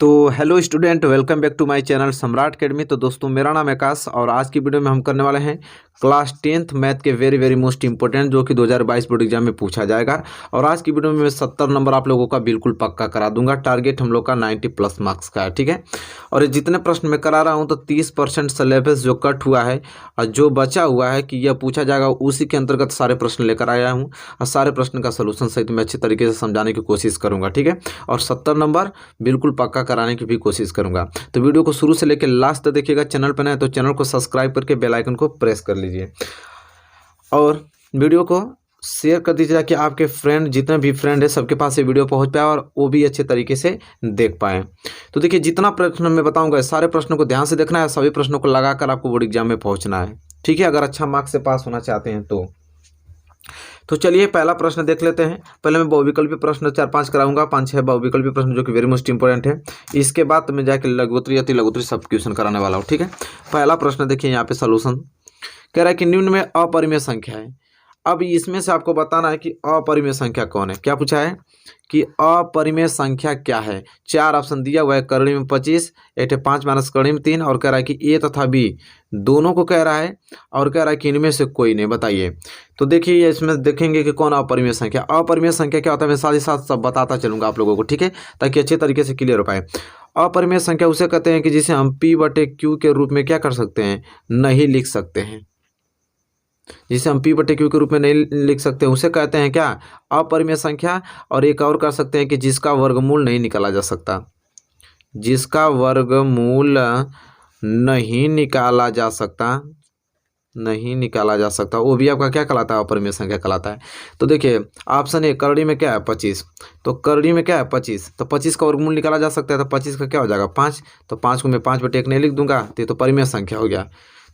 तो hello student, welcome back to my channel Samrat academy. तो दोस्तों, मेरा नाम है आकाश और आज की वीडियो में हम करने वाले हैं क्लास 10th मैथ के वेरी मोस्ट इंपॉर्टेंट, जो कि 2022 बोर्ड एग्जाम में पूछा जाएगा। और आज की वीडियो में मैं 70 नंबर आप लोगों का बिल्कुल पक्का करा दूंगा। टारगेट हम लोग का 90 प्लस मार्क्स का है, ठीक है। और ये जितने प्रश्न मैं करा रहा हूँ तो 30% सिलेबस जो कट हुआ है और जो बचा हुआ है कि यह पूछा जाएगा, उसी के अंतर्गत सारे प्रश्न लेकर आया हूँ और सारे प्रश्न का सोल्यूशन सहित मैं अच्छे तरीके से समझाने की कोशिश करूँगा, ठीक है। और 70 नंबर बिल्कुल पक्का कराने की भी कोशिश करूंगा। तो वीडियो को शुरू से लेकर लास्ट तक देखिएगा। चैनल पर नए तो चैनल को सब्सक्राइब करके बेल आइकन को प्रेस कर लीजिए और वीडियो को शेयर कर दीजिएगा कि आपके फ्रेंड, जितने भी फ्रेंड है, सबके पास ये वीडियो पहुंच पाए और वो भी अच्छे तरीके से देख पाए। तो देखिए, जितना प्रश्न मैं बताऊंगा सारे प्रश्नों को ध्यान से देखना है, सभी प्रश्नों को लगाकर आपको बोर्ड एग्जाम में पहुंचना है, ठीक है, अगर अच्छा मार्क्स से पास होना चाहते हैं तो चलिए पहला प्रश्न देख लेते हैं। पहले मैं बहुविकल्पी प्रश्न 4-5 कराऊंगा, 5-6 बहुविकल्पी प्रश्न जो कि वेरी मोस्ट इंपॉर्टेंट है। इसके बाद तो मैं जाके लघुत्तरी अति लघुत्तरी सब क्वेश्चन कराने वाला हूँ, ठीक है। पहला प्रश्न देखिए, यहाँ पे सोल्यूशन कह रहा है कि निम्न में अपरिमेय संख्या है। अब इसमें से आपको बताना है कि अपरिमेय संख्या कौन है। क्या पूछा है कि अपरिमेय संख्या क्या है। 4 ऑप्शन दिया हुआ है, करड़ी में 25, 5 माइनस करड़ी में 3, और कह रहा है कि ए तथा बी दोनों को कह रहा है और कह रहा है कि इनमें से कोई नहीं, बताइए। तो देखिए, इसमें देखेंगे कि कौन अपरिमेय संख्या। अपरिमेय संख्या क्या होता है मैं साथ ही साथ सब बताता चलूंगा आप लोगों को, ठीक है, ताकि अच्छे तरीके से क्लियर हो पाए। अपरिमेय संख्या उसे कहते हैं कि जिसे हम P/Q के रूप में क्या कर सकते हैं, नहीं लिख सकते हैं। जिसे हम P/Q के रूप में नहीं लिख सकते उसे कहते हैं क्या, अपरिमेय संख्या। और एक और कर सकते हैं कि जिसका वर्गमूल नहीं निकाला जा सकता, जिसका वर्गमूल नहीं निकाला जा सकता, नहीं निकाला जा सकता, वो भी आपका क्या कहलाता है, अपरिमेय संख्या कहलाता है। तो देखिए, ऑप्शन ए करड़ी में क्या है 25, तो करड़ी में क्या है 25, तो 25 का वर्गमूल निकाला जा सकता है, तो 25 का क्या हो जाएगा 5, तो 5 को मैं 5/1 नहीं लिख दूंगा, तो ये तो परिमेय संख्या हो गया,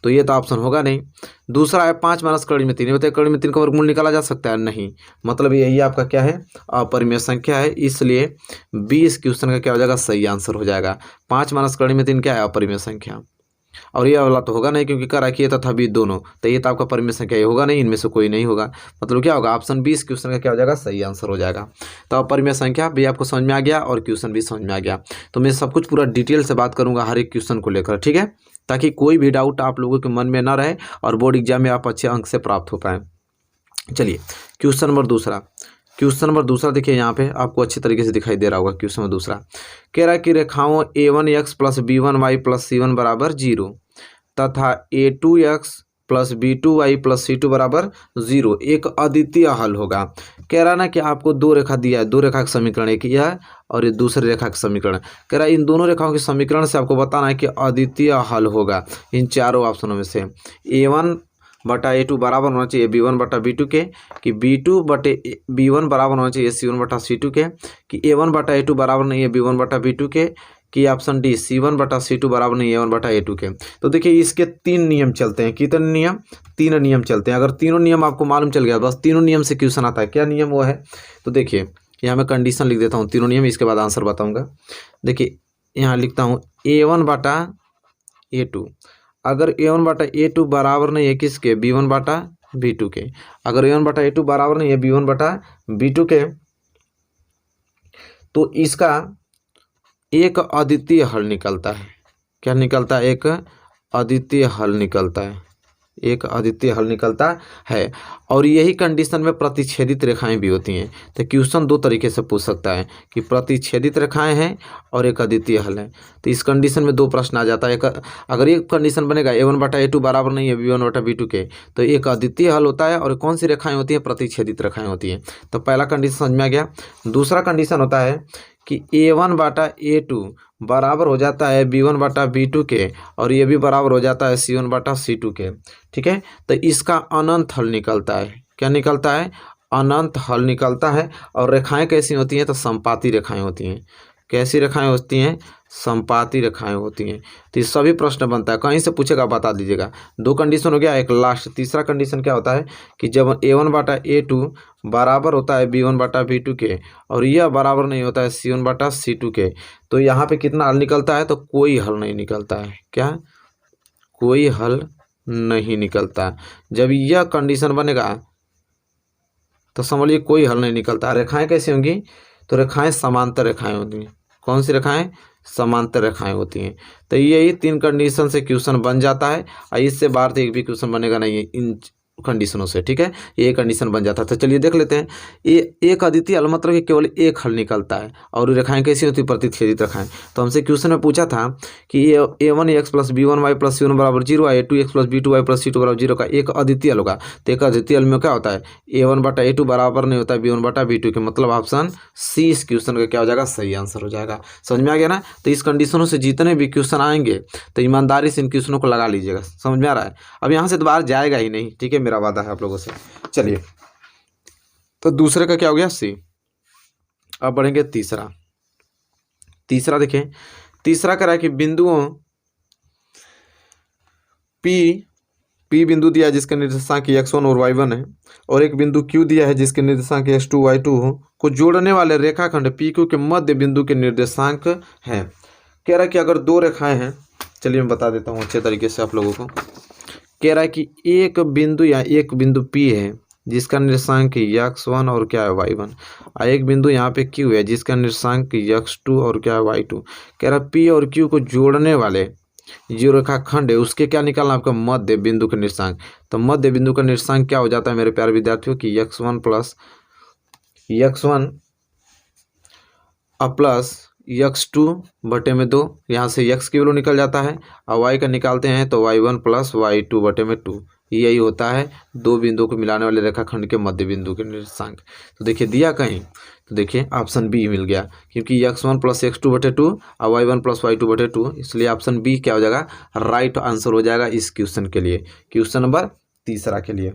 तो ये तो ऑप्शन होगा नहीं। दूसरा है 5 माइनस करड़ी में 3, बताइए करड़ी में 3 का वर्गमूल निकाला जा सकता है, नहीं, मतलब यही आपका क्या है, अपरिमेय संख्या है। इसलिए बी इस क्वेश्चन का क्या हो जाएगा, सही आंसर हो जाएगा। 5 माइनस करड़ी में 3 क्या है, अपरिमेय संख्या। और ये वाला तो होगा नहीं, क्योंकि कह रहा है कि ये तथा बी दोनों, तो ये तो आपका परिमेय संख्या ये होगा नहीं, इनमें से कोई नहीं होगा। मतलब क्या होगा, ऑप्शन बी इस क्वेश्चन का क्या हो जाएगा, सही आंसर हो जाएगा। तो अपरिमेय संख्या भी आपको समझ में आ गया और क्वेश्चन भी समझ में आ गया। तो मैं सब कुछ पूरा डिटेल से बात करूंगा हर एक क्वेश्चन को लेकर, ठीक है, ताकि कोई भी डाउट आप लोगों के मन में ना रहे और बोर्ड एग्जाम में आप अच्छे अंक से प्राप्त हो पाए। चलिए क्वेश्चन नंबर दूसरा देखिए, यहाँ पे आपको अच्छी तरीके से दिखाई दे रहा होगा। क्वेश्चन नंबर दूसरा कह रहा है कि रेखाओं a1x plus b1y plus c1 बराबर 0 तथा a2x plus b2y plus c2 बराबर 0 एक अद्वितीय हल होगा। कह रहा ना कि आपको दो रेखा दिया है, दो रेखा का समीकरण, एक यह है और ये दूसरी रेखा का समीकरण। कह रहा है इन दोनों रेखाओं के समीकरण से आपको बताना है कि अद्वितीय हल होगा इन चारों ऑप्शनों में से। a1/a2 बराबर होना चाहिए b1/b2 के, कि b2/b1 बराबर होना चाहिए c1/c2 के, कि a1/a2 बराबर नहीं है b1/b2 के, कि ऑप्शन डी c1/c2 बराबर नहीं है a1/a2 के। तो देखिए, इसके 3 नियम चलते हैं। कितने नियम, 3 नियम चलते हैं। अगर तीनों नियम आपको मालूम चल गया, बस तीनों नियम से क्वेश्चन आता है। क्या नियम वो है, तो देखिए यहाँ मैं कंडीशन लिख देता हूँ, तीनों नियम, इसके बाद आंसर बताऊँगा। देखिए यहाँ लिखता हूँ a1/a2, अगर a1/a2 बराबर नहीं है किसके, b1/b2 के। अगर a1/a2 बराबर नहीं है b1/b2 के, तो इसका एक अद्वितीय हल निकलता है। क्या निकलता है, एक अद्वितीय हल निकलता है, एक अद्वितीय हल निकलता है। और यही कंडीशन में प्रतिच्छेदित रेखाएं भी होती हैं। तो क्वेश्चन दो तरीके से पूछ सकता है कि प्रतिच्छेदित रेखाएं हैं और एक अद्वितीय हल है। तो इस कंडीशन में दो प्रश्न आ जाता है। अगर एक कंडीशन बनेगा a1/a2 बराबर नहीं है b1/b2 के, तो एक अद्वितीय हल होता है। और कौन सी रेखाएं होती हैं, प्रतिच्छेदित रेखाएं होती हैं। तो पहला कंडीशन समझ में आ गया। दूसरा कंडीशन होता है कि a1/a2 बराबर हो जाता है b1/b2 के, और ये भी बराबर हो जाता है c1/c2 के, ठीक है। तो इसका अनंत हल निकलता है। क्या निकलता है, अनंत हल निकलता है। और रेखाएं कैसी होती हैं, तो समपाती रेखाएं होती हैं। कैसी रेखाएं होती हैं, समपाती रेखाएं होती हैं। तो ये सभी प्रश्न बनता है, कहीं से पूछेगा बता दीजिएगा। दो कंडीशन हो गया, एक लास्ट। तीसरा कंडीशन क्या होता है कि जब a1/a2 बराबर होता है b1/b2 के, और यह बराबर नहीं होता है c1/c2 के, तो यहाँ पे कितना हल निकलता है, तो कोई हल नहीं निकलता है। क्या, कोई हल नहीं निकलता। जब यह कंडीशन बनेगा तो समझिए कोई हल नहीं निकलता। रेखाएं कैसी होंगी, तो रेखाएं समांतर रेखाएं होंगी। कौन सी रेखाएं, समांतर रेखाएं होती हैं। तो यही 3 कंडीशन से क्वेश्चन बन जाता है और इससे बाहर तो एक भी क्वेश्चन बनेगा नहीं है इन कंडीशनों से, ठीक है। ये कंडीशन बन जाता है। तो चलिए देख लेते हैं। ये एक अद्वितीय हल मतलब कि केवल एक हल निकलता है और रेखाएं कैसी होती है, प्रतिच्छेदित रेखाएं। तो हमसे क्वेश्चन में पूछा था कि a1x plus b1y plus c1 बराबर 0 है, a2x plus b2y plus c2 बराबर 0 का एक अद्वितीय हल होगा। तो एक अद्वितीय हल में क्या होता है, a1 बटा a2 बराबर नहीं होता है b1 बटा b2 के, मतलब ऑप्शन सी इस क्वेश्चन का क्या हो जाएगा, सही आंसर हो जाएगा। समझ में आ गया ना। तो इस कंडीशनों से जितने भी क्वेश्चन आएंगे तो ईमानदारी से इन क्वेश्चनों को लगा लीजिएगा। समझ में आ रहा है। अब यहाँ से दोबारा जाएगा ही नहीं, ठीक है, मेरा वादा है आप लोगों से। चलिए तो दूसरे का क्या हो गया, सी। अब बढ़ेंगे तीसरा। देखें, तीसरा कह रहा है कि बिंदुओं P बिंदु दिया है जिसके निर्देशांक x1 और y1 है, और एक बिंदु Q दिया है जिसके निर्देशांक x2 y2 हो, को जोड़ने वाले रेखाखंड PQ के मध्य बिंदु के निर्देशांक हैं। कह रहा है कि अगर दो रेखाएं हैं, चलिए मैं बता देता हूँ अच्छे तरीके से आप लोगों को। कह रहा है कि एक बिंदु या एक बिंदु P है जिसका निर्देशांक x1 और क्या है y1, और एक बिंदु यहाँ पे Q है जिसका निर्देशांक x2 और क्या है y2। कह रहा है P और Q को जोड़ने वाले जो रेखाखंड है उसके क्या निकालना, आपका मध्य बिंदु का निर्देशांक। तो मध्य बिंदु का निर्देशांक क्या हो जाता है मेरे प्यारे विद्यार्थियों की x1 प्लस x2 बटे में 2, यहाँ से x की वैल्यू निकल जाता है और y का निकालते हैं तो y1 प्लस y2 बटे में 2। यही होता है दो बिंदुओं को मिलाने वाले रेखाखंड के मध्य बिंदु के निर्देशांक। तो देखिए दिया कहीं, तो देखिए ऑप्शन बी मिल गया, क्योंकि x1 प्लस x2 बटे 2 और y1 प्लस y2 बटे 2, इसलिए ऑप्शन बी क्या हो जाएगा, राइट आंसर हो जाएगा इस क्वेश्चन के लिए, क्वेश्चन नंबर तीसरा के लिए।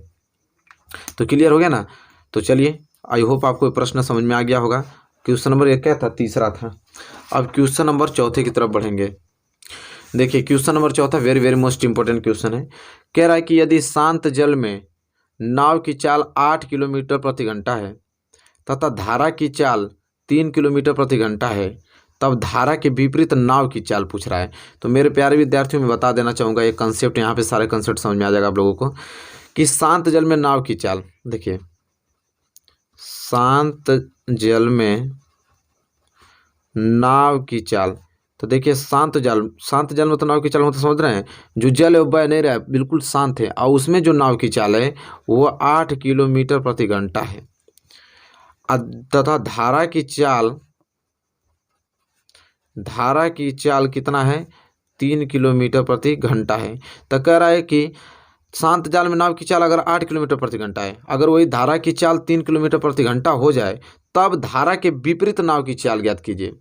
तो क्लियर हो गया ना। तो चलिए आई होप आपको ये प्रश्न समझ में आ गया होगा। क्वेश्चन नंबर एक क्या था, तीसरा था। अब क्वेश्चन नंबर चौथे की तरफ बढ़ेंगे। देखिए क्वेश्चन नंबर चौथा very very most important question है। कह रहा है कि यदि शांत जल में नाव की चाल 8 किलोमीटर प्रति घंटा है तथा धारा की चाल 3 किलोमीटर प्रति घंटा है, तब धारा के विपरीत नाव की चाल पूछ रहा है। तो मेरे प्यारे विद्यार्थियों में बता देना चाहूँगा ये कंसेप्ट, यहाँ पे सारे कंसेप्ट समझ में आ जाएगा आप लोगों को कि शांत जल में नाव की चाल। देखिए शांत जल में नाव की चाल, तो देखिए शांत जल में तो नाव की चाल मतलब समझ रहे हैं, जो जल है वो बह नहीं रहा है, बिल्कुल शांत है, और उसमें जो नाव की चाल है वो 8 किलोमीटर प्रति घंटा है, तथा धारा की चाल कितना है, 3 किलोमीटर प्रति घंटा है। तो कह रहा है कि शांत जल में नाव की चाल अगर 8 किलोमीटर प्रति घंटा है, अगर वही धारा की चाल 3 किलोमीटर प्रति घंटा हो जाए, तब धारा के विपरीत नाव की चाल ज्ञात कीजिए।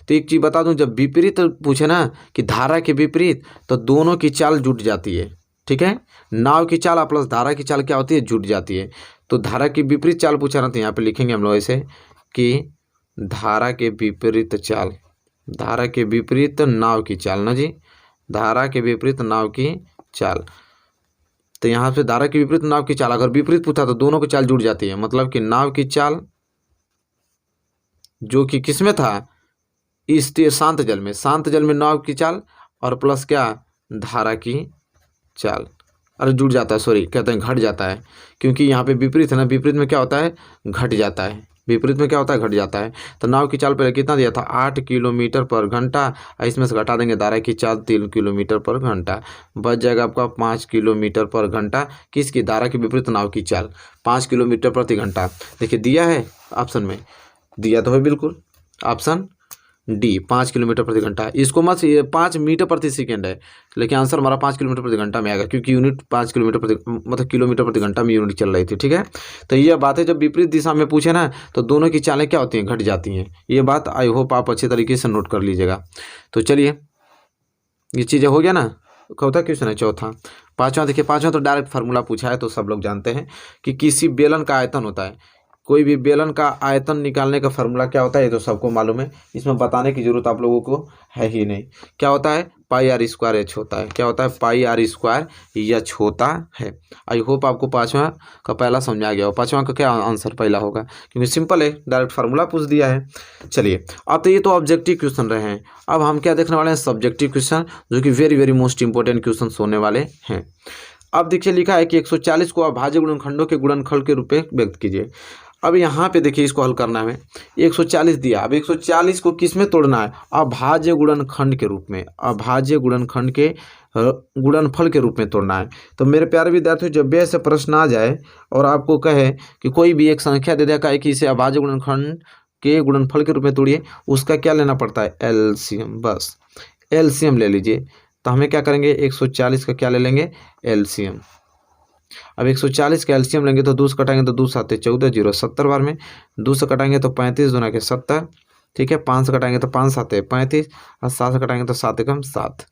तो एक चीज़ बता दूं, जब विपरीत पूछे ना कि धारा के विपरीत, तो दोनों की चाल जुट जाती है, ठीक है। नाव की चाल प्लस धारा की चाल क्या होती है, जुट जाती है। तो धारा की विपरीत चाल पूछा ना, तो यहाँ पे लिखेंगे हम लोग ऐसे कि धारा के विपरीत चाल, धारा के विपरीत नाव की चाल ना जी, धारा के विपरीत नाव की चाल। तो यहाँ पे धारा के विपरीत नाव की चाल, अगर विपरीत पूछा तो दोनों की चाल जुड़ जाती है, मतलब कि नाव की चाल जो कि किसमें था, इस शांत जल में नाव की चाल और प्लस क्या, धारा की चाल, अरे जुड़ जाता है, सॉरी कहते हैं घट जाता है, क्योंकि यहाँ पे विपरीत है ना, विपरीत में क्या होता है, घट जाता है, विपरीत में क्या होता है, घट जाता है। तो नाव की चाल पहले कितना दिया था, 8 किलोमीटर पर घंटा, इसमें से घटा देंगे धारा की चाल 3 किलोमीटर पर घंटा, बच जाएगा आपका 5 किलोमीटर पर घंटा, किसकी, धारा के विपरीत नाव की चाल 5 किलोमीटर प्रति घंटा। देखिए दिया है ऑप्शन में, दिया तो है बिल्कुल ऑप्शन डी 5 किलोमीटर प्रति घंटा। इसको मत, ये 5 मीटर प्रति सेकेंड है, लेकिन आंसर हमारा 5 किलोमीटर प्रति घंटा में आएगा, क्योंकि यूनिट 5 किलोमीटर प्रति मतलब किलोमीटर प्रति घंटा में यूनिट चल रही थी, ठीक है। तो ये बात है, जब विपरीत दिशा में पूछे ना तो दोनों की चालें क्या होती हैं, घट जाती हैं। ये बात आई होप आप अच्छे तरीके से नोट कर लीजिएगा। तो चलिए ये चीज़ें हो गया ना। चौथा क्वेश्चन है, चौथा। पाँचवा देखिए, पाँचवा तो डायरेक्ट फार्मूला पूछा है, तो सब लोग जानते हैं कि किसी बेलन का आयतन होता है, कोई भी बेलन का आयतन निकालने का फार्मूला क्या होता है, ये तो सबको मालूम है, इसमें बताने की जरूरत आप लोगों को है ही नहीं। क्या होता है, पाई आर स्क्वायर एच होता है। क्या होता है, पाई आर स्क्वायर एच होता है। आई होप आपको पाँचवा का पहला समझ आ गया हो। पाँचवा का क्या आंसर पहला होगा, क्योंकि सिंपल है, डायरेक्ट फार्मूला पूछ दिया है। चलिए अब तो ये तो ऑब्जेक्टिव क्वेश्चन रहे हैं, अब हम क्या देखने वाले हैं, सब्जेक्टिव क्वेश्चन, जो कि very very most important question होने वाले हैं। अब देखिए लिखा है कि 140 को अभाज्य गुणनखंडों के गुणनफल के रूप में व्यक्त कीजिए। अब यहाँ पे देखिए इसको हल करना है हमें। 140 दिया, अब 140 को किस में तोड़ना है? अभाज्य गुणनखंड के रूप में, अभाज्य गुणनखंड के गुणनफल के रूप में तोड़ना है। तो मेरे प्यारे विद्यार्थियों, जब भी ऐसे प्रश्न आ जाए और आपको कहे कि कोई भी एक संख्या दे दिया है कि इसे अभाज्य गुणनखंड के गुणनफल के रूप में तोड़िए, उसका क्या लेना पड़ता है? एलसीएम। बस एलसीएम ले लीजिए। तो हमें क्या करेंगे? 140 का क्या ले लेंगे? एलसीएम। अब 140 का एलसीएम लेंगे तो 2 से कटाएंगे तो 2 7 14, 0 70 बार में, 2 से कटाएंगे तो 35 दूना के 70, ठीक है। 5 से कटाएंगे तो 5 7 35 और 7 से कटाएंगे तो 7 एकम 7।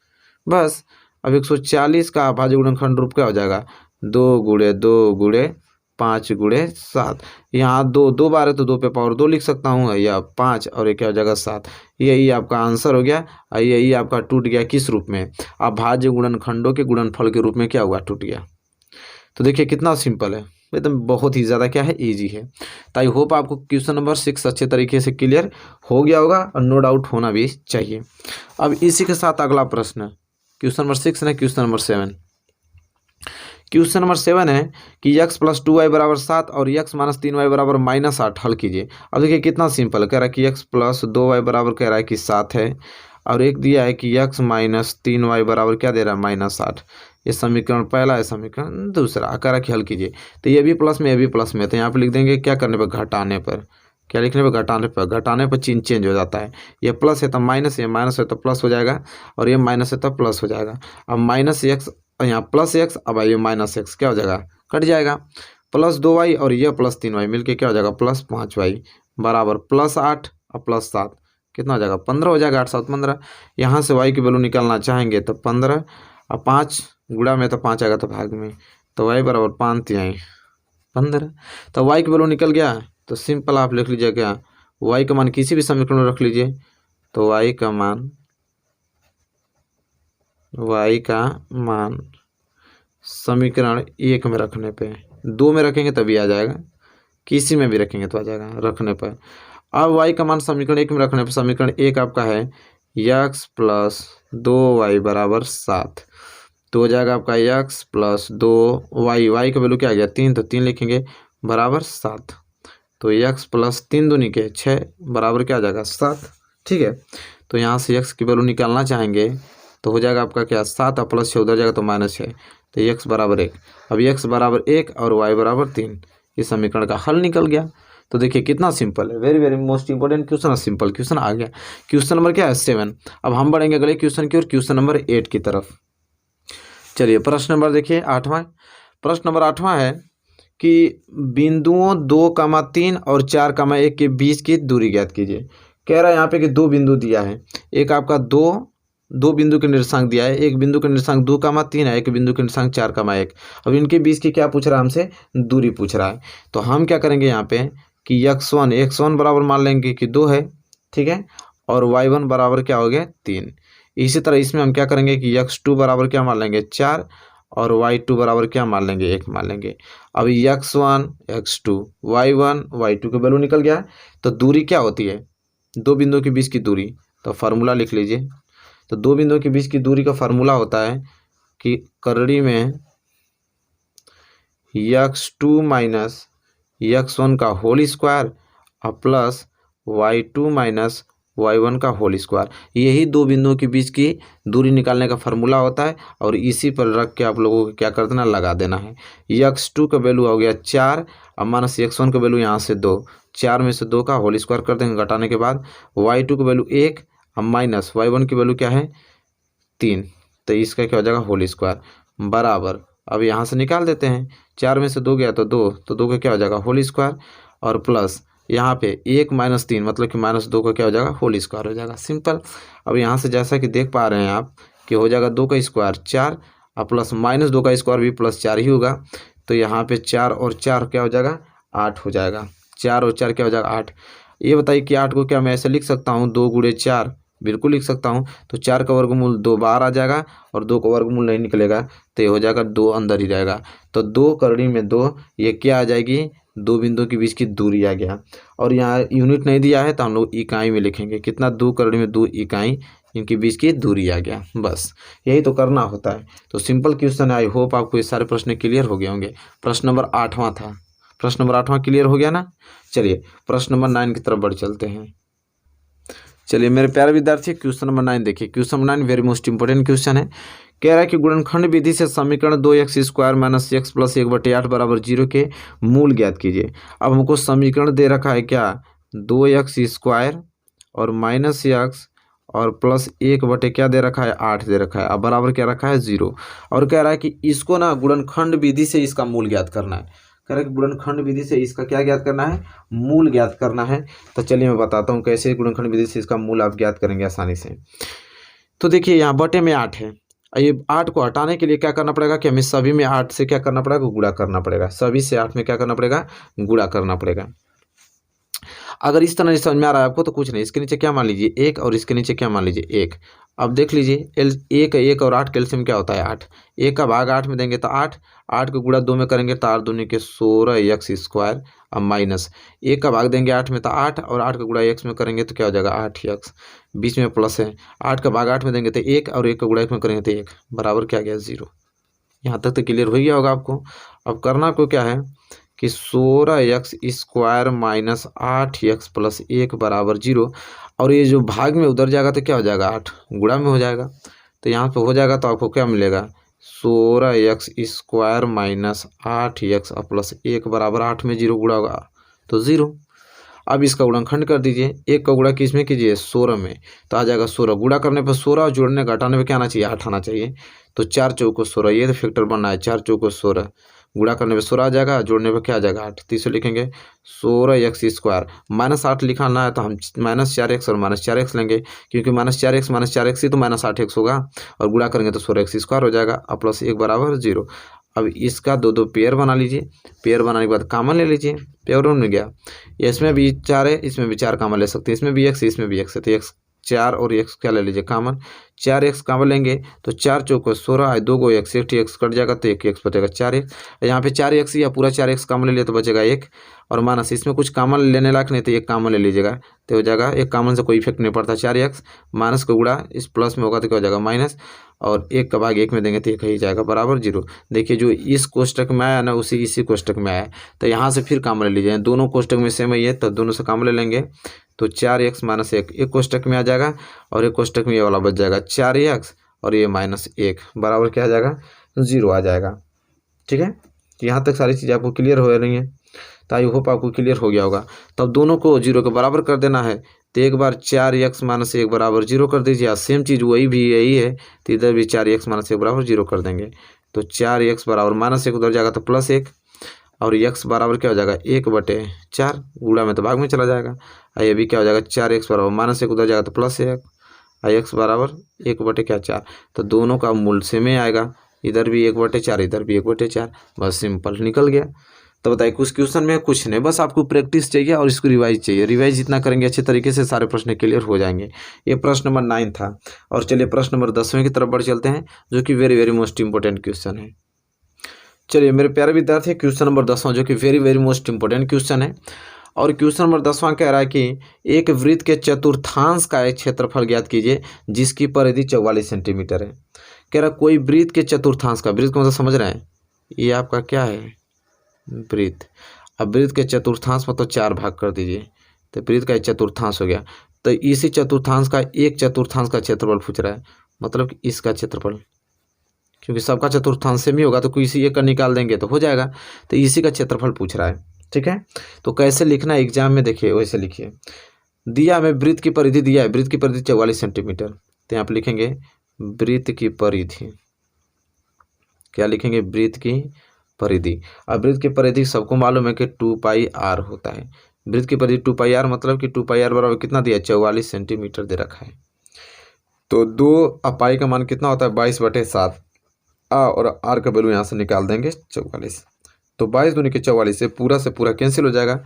बस अब 140 का अभाज्य गुणनखंड रूप क्या हो जाएगा? 2 गुणे 2 गुणे 5 गुणे 7। यहाँ 2 बार है तो 2 पे पावर 2 लिख सकता हूँ, या 5 और ये क्या हो जाएगा? 7। यही आपका आंसर हो गया। यही आपका टूट गया किस रूप में? अभाज्य गुणनखंडों के गुणनफल के रूप में क्या हुआ? टूट गया। तो देखिए कितना सिंपल है, एकदम बहुत ही ज़्यादा क्या है? ईजी है। तो आई होप आपको क्वेश्चन नंबर 6 अच्छे तरीके से क्लियर हो गया होगा और नो डाउट होना भी चाहिए। अब इसी के साथ अगला प्रश्न, क्वेश्चन नंबर 6 है क्वेश्चन नंबर 7। क्वेश्चन नंबर 7 है कि x + 2y = 7 और x - 3y = -8 हल कीजिए। अब देखिए कितना सिंपल, कह रहा है कि x + 2y बराबर कह रहा है कि 7 है, और एक दिया है कि x - 3y बराबर क्या दे रहा है? -8। ये समीकरण पहला है, समीकरण दूसरा। कह रहा है कि हल कीजिए। तो ये भी प्लस में, ये भी प्लस में, तो यहाँ पे लिख देंगे क्या करने पर? घटाने पर। क्या लिखने पर? घटाने पर। घटाने पर चिन्ह चेंज हो जाता है। ये प्लस है तो माइनस, ये माइनस है तो प्लस हो जाएगा, और ये माइनस है तो प्लस हो जाएगा। अब माइनस एक्स, यहाँ प्लस एक्स, अब ये माइनस एक्स क्या हो जाएगा? कट जाएगा। प्लस 2y और ये प्लस 3y मिलके क्या हो जाएगा? प्लस 5y बराबर +8 और +7 कितना हो जाएगा? 15 हो जाएगा। 8 7 15। यहाँ से y की वैल्यू निकालना चाहेंगे तो 15 और 5 गुणा में तो 5 आएगा तो भाग में, तो y बराबर 5 3 15। तो y की वैल्यू निकल गया। तो सिंपल आप लिख लीजिए क्या? y का मान किसी भी समीकरण में रख लीजिए। तो y का मान समीकरण 1 में रखने पे, 2 में रखेंगे तभी आ जाएगा, किसी में भी रखेंगे तो आ जाएगा रखने पर। अब y का मान समीकरण 1 में रखने पर समीकरण 1 आपका है x + 2y = 7। तो हो जाएगा आपका x + 2y, y का वैल्यू क्या आ गया? 3, तो 3 लिखेंगे बराबर 7। तो x + 3 दूनी के 6 बराबर क्या आ जाएगा? 7। ठीक है। तो यहाँ से x की वैल्यू निकालना चाहेंगे तो हो जाएगा आपका क्या? 7 और +6 उधर जाएगा तो -6, तो x बराबर 1। अब x बराबर 1 और y बराबर 3, इस समीकरण का हल निकल गया। तो देखिए कितना सिंपल है, very very most important question है, सिंपल क्वेश्चन आ गया। क्वेश्चन नंबर क्या है? 7। अब हम बढ़ेंगे अगले क्वेश्चन की ओर, क्वेश्चन नंबर 8 की तरफ। चलिए प्रश्न नंबर देखिए 8वां। प्रश्न नंबर 8वां है कि बिंदुओं 2,3 और 4,1 के बीच की दूरी ज्ञात कीजिए। कह रहा है यहाँ पे कि 2 बिंदु दिया है, एक आपका दो बिंदु के निर्देशांक दिया है, एक बिंदु के निर्देशांक 2,3 है, एक बिंदु के निर्देशांक 4,1। अब इनके बीच की क्या पूछ रहा है? हमसे दूरी पूछ रहा है। तो हम क्या करेंगे यहाँ पे कि x1 बराबर मान लेंगे कि 2 है, ठीक है, और y1 बराबर क्या हो गया? 3। इसी तरह इसमें हम क्या करेंगे कि x2 बराबर क्या मान लेंगे? 4, और y2 बराबर क्या मान लेंगे? 1 मान लेंगे। अब x1 x2 y1 y2 की वैल्यू निकल गया। तो दूरी क्या होती है? 2 बिंदुओं के बीच की दूरी। तो फार्मूला लिख लीजिए। तो 2 बिंदुओं के बीच की दूरी का फार्मूला होता है कि करड़ी में x2 माइनस x1 का होल स्क्वायर और प्लस y2 माइनस y1 का होल स्क्वायर। यही 2 बिंदुओं के बीच की दूरी निकालने का फार्मूला होता है, और इसी पर रख के आप लोगों को क्या कर देना? लगा देना है। x2 का वैल्यू हो गया 4 और माइनस x1 का वैल्यू यहाँ से 2, 4 में से 2 का होल स्क्वायर कर देंगे घटाने के बाद। y2 का वैल्यू 1 और माइनस y1 की वैल्यू क्या है? 3, तो इसका क्या हो जाएगा? होल स्क्वायर बराबर। अब यहाँ से निकाल देते हैं, 4 में से 2 गया तो 2, तो 2 का क्या हो जाएगा? होल स्क्वायर, और प्लस यहाँ पे 1 - 3 मतलब कि -2 का क्या हो जाएगा? होल स्क्वायर हो जाएगा। सिंपल। अब यहाँ से जैसा कि देख पा रहे हैं आप कि हो जाएगा 2 का स्क्वायर 4 और प्लस -2 का स्क्वायर भी +4 ही होगा। तो यहाँ पे 4 और 4 क्या हो जाएगा? 8 हो जाएगा। 4 और 4 क्या हो जाएगा? 8। ये बताइए कि 8 को क्या मैं ऐसे लिख सकता हूँ? 2 × 4, बिल्कुल लिख सकता हूँ। तो 4 का वर्गमूल 2 बाहर आ जाएगा और 2 का वर्गमूल नहीं निकलेगा, तो ये हो जाएगा 2 अंदर ही रहेगा। तो 2 करड़ी में 2, ये क्या आ जाएगी? 2 बिंदुओं के बीच की दूरी आ गया। और यहाँ यूनिट नहीं दिया है तो हम लोग इकाई में लिखेंगे। कितना? 2 करड़ी में 2 इकाई, इनके बीच की दूरी आ गया। बस यही तो करना होता है। तो सिंपल क्वेश्चन है। आई होप आपको ये सारे प्रश्न क्लियर हो गए होंगे। प्रश्न नंबर 8वां था। प्रश्न नंबर 8वां क्लियर हो गया ना। चलिए प्रश्न नंबर 9 की तरफ बढ़ चलते हैं। चलिए मेरे प्यारे विद्यार्थी, क्वेश्चन नंबर 9 देखिए। Question number 9 very most important question है। कह रहा है कि गुणनखंड विधि से समीकरण 2x² माइनस x प्लस 1/8 बराबर 0 के मूल ज्ञात कीजिए। अब हमको समीकरण दे रखा है क्या, 2x² और माइनस x और प्लस 1 क्या दे रखा है, 8 दे रखा है। अब बराबर क्या रखा है, 0। और कह रहा है कि इसको ना गुणनखंड विधि से इसका मूल ज्ञात करना है। कह रहा है कि गुणनखंड विधि से इसका क्या ज्ञात करना है, मूल ज्ञात करना है। तो चलिए मैं बताता हूँ कैसे गुणनखंड विधि से इसका मूल आप ज्ञात करेंगे आसानी से। तो देखिए यहाँ बटे में 8 है, ये 8 को हटाने के लिए क्या करना पड़ेगा कि हमें सभी में 8 से क्या करना पड़ेगा, गुणा करना पड़ेगा। सभी से 8 में क्या करना पड़ेगा, गुणा करना पड़ेगा। अगर इस तरह समझ में आ रहा है आपको तो कुछ नहीं, इसके नीचे क्या मान लीजिए 1 और इसके नीचे क्या मान लीजिए 1। अब देख लीजिए 1 और 8 कैल्शियम क्या होता है 8। 1 का भाग 8 में देंगे तो 8, 8 को गुणा 2 में करेंगे तो 8 दूनी के 16x²। अब माइनस 1 का भाग देंगे 8 में तो 8 और 8 का गुणा x में करेंगे तो क्या हो जाएगा 8x। बीच में प्लस है, 8 का भाग 8 में देंगे तो 1 और 1 का गुणा 1 में करेंगे तो 1 बराबर क्या गया 0। यहाँ तक तो क्लियर हो गया होगा आपको। अब करना को क्या है कि 16x² माइनस 8x प्लस 1 बराबर 0। और ये जो भाग में उधर जाएगा तो क्या हो जाएगा 8 गुणा में हो जाएगा। तो यहाँ पे हो जाएगा तो आपको क्या मिलेगा 16x² माइनस 8x प्लस 1 बराबर 8 में 0 गुणा होगा तो 0। अब इसका गुणनखंड कर दीजिए, 1 का गुणा किस में कीजिए 16 में, तो आ जाएगा 16। गुणा करने पर 16 और जोड़ने घटाने में क्या आना चाहिए 8 आना चाहिए। तो 4 चौको 16, ये तो फैक्टर बनना है, 4 चौको 16। गुणा करने पे 16 आ जाएगा, जोड़ने पे क्या आ जाएगा 8। तो इसे लिखेंगे 16x² माइनस 8 लिखाना है तो हम माइनस 4x और माइनस 4x लेंगे, क्योंकि माइनस 4x ही तो माइनस 8x होगा। और गुणा करेंगे तो 16x² हो जाएगा और प्लस 1 बराबर 0। अब इसका दो पेयर बना लीजिए, पेयर बनाने के बाद कामन ले लीजिए, पेयर में गया। इसमें भी 4 है, इसमें भी 4 कामन ले सकते हैं, इसमें भी x इसमें भी x है, तो x 4 और x क्या ले लीजिए कामन, 4x कामन लेंगे तो 4 चौको 16, 2 को x, 1 x कट जाएगा तो 1x बचेगा 4x। यहाँ पे 4x या पूरा 4x कामन ले लिया तो बचेगा 1 और माइनस इसमें कुछ कामन लेने लायक नहीं तो 1 कामन ले लीजिएगा तो हो जाएगा 1 कामन से कोई इफेक्ट नहीं पड़ता 4x। माइनस को गुणा इस प्लस में होगा तो क्या हो जाएगा माइनस, और 1 का भाग 1 में देंगे तो 1 ही जाएगा बराबर 0। देखिए जो इस कोष्टक में आया ना उसी इसी कोष्टक में आया, तो यहाँ से फिर कामन ले लीजिए, दोनों कोष्टक में सेम ही है तो दोनों से कामन ले लेंगे तो 4x माइनस 1 एक कोष्टक में आ जाएगा और एक कोष्टक में ये वाला बच जाएगा 4x और ये माइनस 1 बराबर क्या आ जाएगा 0 आ जाएगा। ठीक है, तो यहाँ तक सारी चीज़ें आपको क्लियर हो रही हैं, तो आई होप आपको क्लियर हो गया होगा। तब दोनों को 0 के बराबर कर देना है, तो एक बार 4x माइनस 1 बराबर 0 कर दीजिए। सेम चीज़ वही भी यही है तो इधर भी 4x माइनस 1 बराबर 0 कर देंगे, तो 4x बराबर माइनस 1 उधर जाएगा तो प्लस 1 और x बराबर क्या हो जाएगा 1/4, गुणा में तो भाग में चला जाएगा। और ये भी क्या हो जाएगा 4x बराबर माइनस 1 उधर जाएगा तो प्लस 1 और x बराबर 1/4। तो दोनों का मूल सेम ही आएगा, इधर भी 1/4 इधर भी 1/4, बस सिंपल निकल गया। तो बताइए कुछ क्वेश्चन में कुछ नहीं, बस आपको प्रैक्टिस चाहिए और इसको रिवाइज चाहिए। रिवाइज जितना करेंगे अच्छे तरीके से सारे प्रश्न क्लियर हो जाएंगे। ये प्रश्न नंबर 9 था। और चलिए प्रश्न नंबर 10वें की तरफ बढ़ चलते हैं, जो कि very very most important question है। चलिए मेरे प्यारे विद्यार्थी, क्वेश्चन नंबर 10वां जो कि very very most important question है। और क्वेश्चन नंबर 10वां कह रहा है कि एक वृत्त के चतुर्थांश का एक क्षेत्रफल ज्ञात कीजिए जिसकी परिधि 44 सेंटीमीटर है। कह रहा कोई वृत्त के चतुर्थांश का, वृत्त को मतलब समझ रहे हैं, ये आपका क्या है वृत्त। अब वृत्त के चतुर्थांश मतलब 4 भाग कर दीजिए, तो वृत्त का एक चतुर्थांश हो गया। तो इसी चतुर्थांश का एक चतुर्थांश का क्षेत्रफल पूछ रहा है, मतलब कि इसका क्षेत्रफल, क्योंकि सबका चतुर्थांश सेम ही होगा तो किसी एक का निकाल देंगे तो हो जाएगा। तो इसी का क्षेत्रफल पूछ रहा है। ठीक है, तो कैसे लिखना है एग्जाम में देखिए वैसे लिखिए। दिया हमें वृत्त की परिधि दिया है, वृत्त की परिधि 44 सेंटीमीटर, तो यहाँ पर लिखेंगे वृत्त की परिधि, क्या लिखेंगे वृत्त की परिधि। अब वृत्त की परिधि सबको मालूम है कि 2πr होता है। वृत्त की परिधि 2πr मतलब कि 2πr बराबर कितना दिया 44 सेंटीमीटर दे रखा है। तो 2 का मान कितना होता है 22/7 और आर का वैल्यू यहाँ से निकाल देंगे 44। तो 22 दूनी के 44 से पूरा कैंसिल हो जाएगा।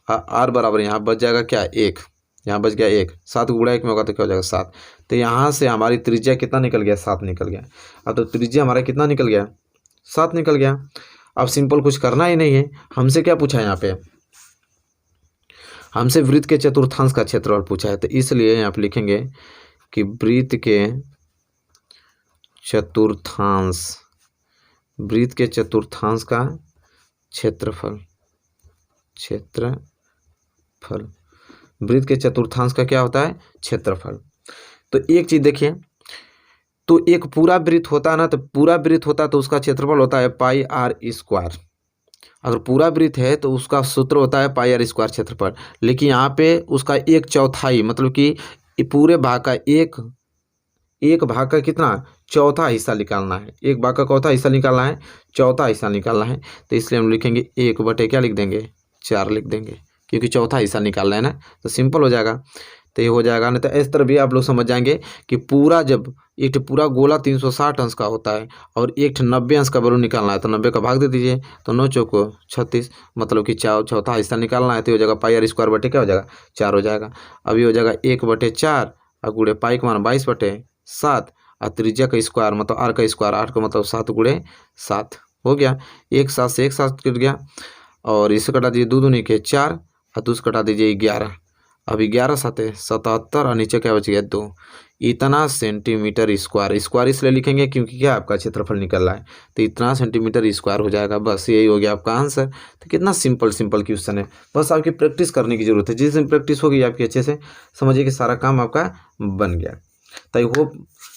आर बराबर यहाँ बच जाएगा क्या 1, यहाँ बच गया 1, 7 को गुणा 1 में होगा तो क्या हो जाएगा 7। तो यहाँ से हमारी त्रिज्या कितना निकल गया 7 निकल गया। अब तो त्रिज्या हमारा कितना निकल गया 7 निकल गया। अब सिंपल कुछ करना ही नहीं है, हमसे क्या पूछा है यहाँ पे, हमसे वृत्त के चतुर्थांश का क्षेत्रफल पूछा है। तो इसलिए यहाँ पे लिखेंगे कि वृत्त के चतुर्थांश, वृत्त के चतुर्थांश का क्षेत्रफल, क्षेत्रफल। वृत्त के चतुर्थांश का क्या होता है? क्षेत्रफल। तो एक चीज देखिए, तो एक पूरा वृत्त होता है ना, तो पूरा वृत्त होता है तो उसका क्षेत्रफल होता है पाई आर स्क्वायर। अगर पूरा वृत्त है तो उसका सूत्र होता है पाई आर स्क्वायर क्षेत्रफल। लेकिन यहाँ पे उसका 1/4 मतलब कि पूरे भाग का एक भाग का कितना? चौथा हिस्सा निकालना है। एक भाग का चौथा हिस्सा निकालना है, चौथा हिस्सा निकालना है। तो इसलिए हम लिखेंगे 1/, क्या लिख देंगे? 4 लिख देंगे, क्योंकि चौथा हिस्सा निकालना है ना, तो सिंपल हो जाएगा। तो ये हो जाएगा। नहीं तो इस तरह भी आप लोग समझ जाएंगे कि पूरा जब एक पूरा गोला 360 अंश का होता है और एक 90 अंश का बलून निकालना है, तो 90 का भाग दे दीजिए, तो 9 चौको 36 मतलब कि चौथा हिस्सा निकालना है, तो हो जाएगा पाई आर स्क्वायर बटे क्या हो जाएगा? 4 हो जाएगा। अभी हो जाएगा 1/4 और गुड़े पाई का मान 22/7 और त्रिज्या का स्क्वायर मतलब आर का स्क्वायर, 8 का मतलब 7 × 7 हो गया। एक 7 से एक 7 कट गया और इसे कटा दीजिए 2 दूनी के 4 और 2 कटा दीजिए 11। अब 11 7 77 और नीचे क्या बच गया? 2। इतना सेंटीमीटर स्क्वायर। स्क्वायर इसलिए लिखेंगे क्योंकि क्या आपका क्षेत्रफल निकल रहा है, तो इतना सेंटीमीटर स्क्वायर हो जाएगा। बस यही हो गया आपका आंसर। तो कितना सिंपल क्वेश्चन है, बस आपकी प्रैक्टिस करने की जरूरत है। जिस दिन प्रैक्टिस होगी आपकी अच्छे से, समझिए कि सारा काम आपका बन गया। तो आई होप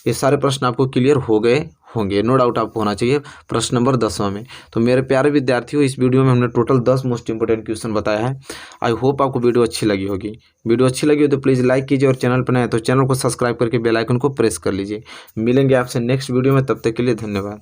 ये सारे प्रश्न आपको क्लियर हो गए होंगे, नो डाउट आपको होना चाहिए। प्रश्न नंबर 10वां में, तो मेरे प्यारे विद्यार्थियों, इस वीडियो में हमने टोटल 10 मोस्ट इंपोर्टेंट क्वेश्चन बताया है। आई होप आपको वीडियो अच्छी लगी होगी। वीडियो अच्छी लगी हो तो प्लीज़ लाइक कीजिए और चैनल पर नए हैं तो चैनल को सब्सक्राइब करके बेल आइकन को प्रेस कर लीजिए। मिलेंगे आपसे नेक्स्ट वीडियो में, तब तक के लिए धन्यवाद।